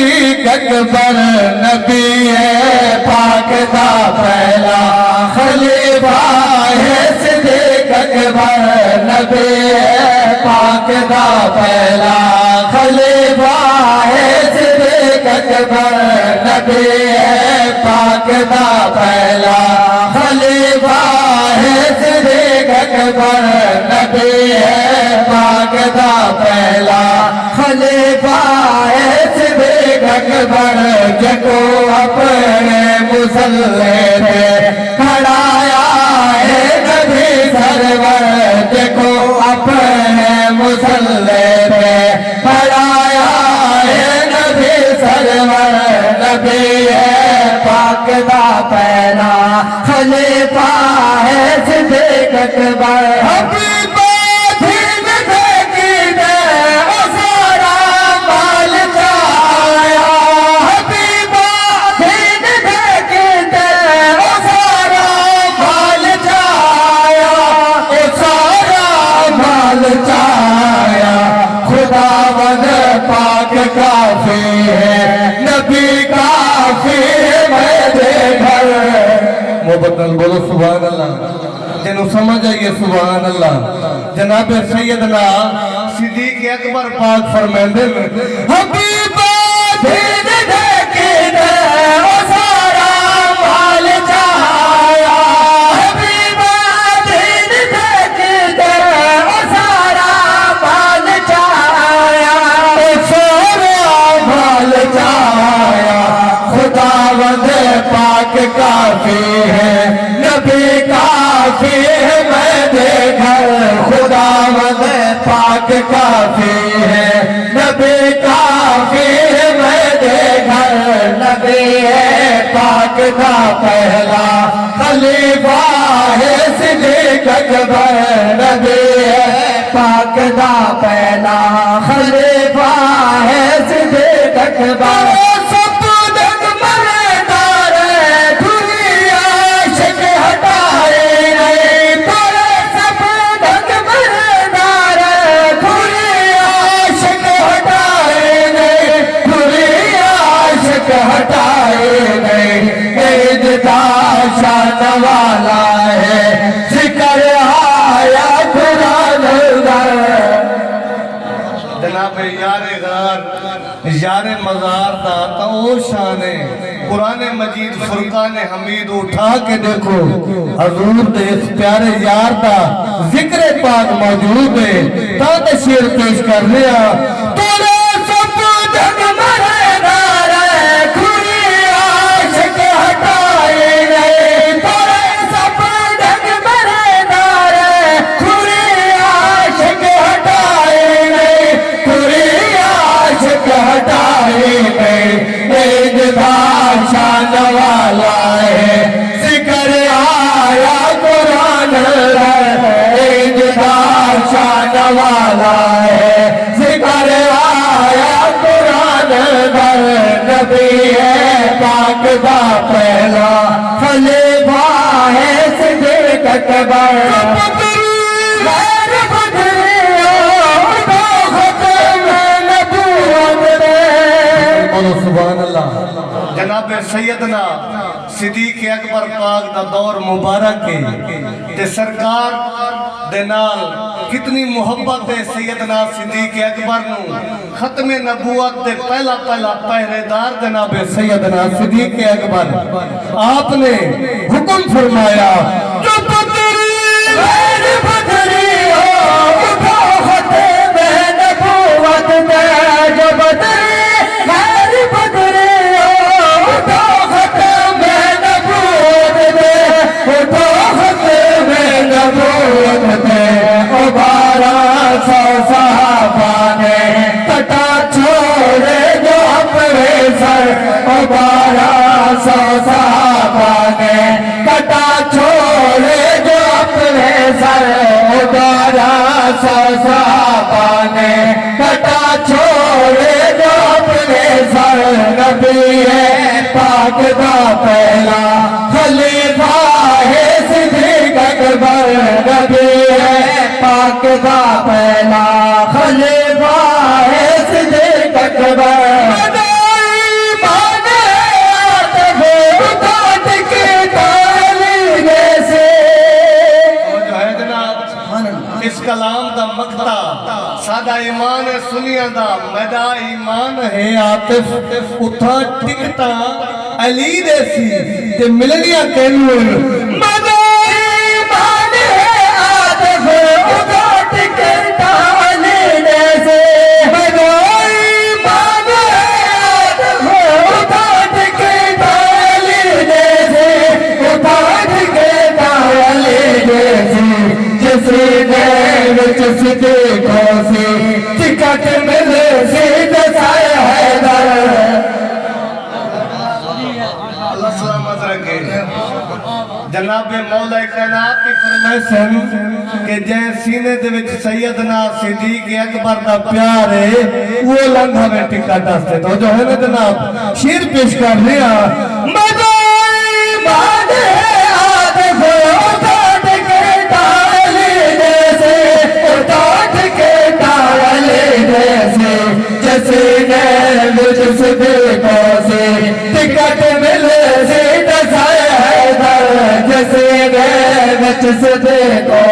صدیق اکبر نبی پاک دا پہلا خلیفہ ہے صدیق اکبر نبی پاک دا پہلا خلیفہ ہے صدیق اکبر نبی پاک دا پہلا خلیفہ ہے صدیق اکبر نبی پاک دا پہلا خلیفہ ہے صدیق اکبر جکو اپنے مسلح پہ کھڑایا ہے نبی سرور جکو اپنے مسلح پہ کھڑایا ہے نبی سرور نبی پاک دا پہلا خلیفہ ہے صدیق اکبر کافی ہے نبی کافی ہے میرے گھر محبت نال بولو سبحان اللہ جنہوں سمجھ آئیے سبحان اللہ جناب سیدنا صدیق اکبر پاک فرمائندے میں حبیبہ دین دیکھی دے او سارا مال چاہیا حبیبہ دین دیکھی دے او سارا مال چاہیا خداوند پاک کافی ہے نبی کافی ہے میرے گھر خداوند پاک کافی ہے نبی کافی ہے میرے گھر نبی پاک کا پہلا خلیفہ ہے صدیق اکبر نبی پاک کا پہلا خلیفہ ہے صدیق اکبر والا ہے ذکر آیا قرآن جناب یار غار یار مزار دا تو شان قرآن مجید فرقان حمید اٹھا کے دیکھو حضور دے اس پیارے یار دا ذکر پاک موجود ہے تا تشیر پیش کر لیا تورے سب جگ مرے نارے کھری عاشق ہٹائے نہیں تورے سب جگ مرے نارے کھری عاشق ہٹائے نہیں کھری عاشق ہٹائے نہیں شان والا ہے ذکر آیا قرآن شان والا ہے ذکر آیا قرآن نبی پاک دا پہلا خلیفہ ہے صدیق اکبر سبحان اللہ جناب سیدنا صدیق اکبر پاک دا دور مبارک ہے تے سرکار دے نال کتنی محبت ہے سیدنا صدیق اکبر نو ختم نبوت دے پہلا پہرے دار جناب سیدنا صدیق اکبر آپ نے حکم فرمایا جو پتری غیر پتری ہو اٹھو ختم نبوت دے جو پتری پاک دا پہلا خلیفہ ہے صدیق اکبر نبی پاک دا پہلا خلیفہ ہے صدیق اکبر ہے عاطف اتھا ٹکٹا علی دے سی تے ملنیاں کینوں ایمان ہے عاطف اتھا ٹکٹا علی دے سی ایمان ہے عاطف اتھا ٹکٹا علی دے سی اتھا ٹکٹا علی دے سی جسی دے وچ صدیقوں سے ٹکٹ ملے سی دسائے حیدر اللہ سلامت رکھے جناب مولا کائنات کی فرمائشن کہ جے سینے دے وچ سیدنا صدیق اکبر دا پیار ہے وہ لنگھا میں ٹکٹ آستے تو جو ہے نا جناب شیر پیش کر رہا ایمان ہے عاطف اتھا ٹکٹا علی دے سی اتھا ٹکٹا علی دے سی جسی نے وچ صدیقوں سے ٹکٹ ملے سی دسائے حیدر جسی نے وچ صدیقوں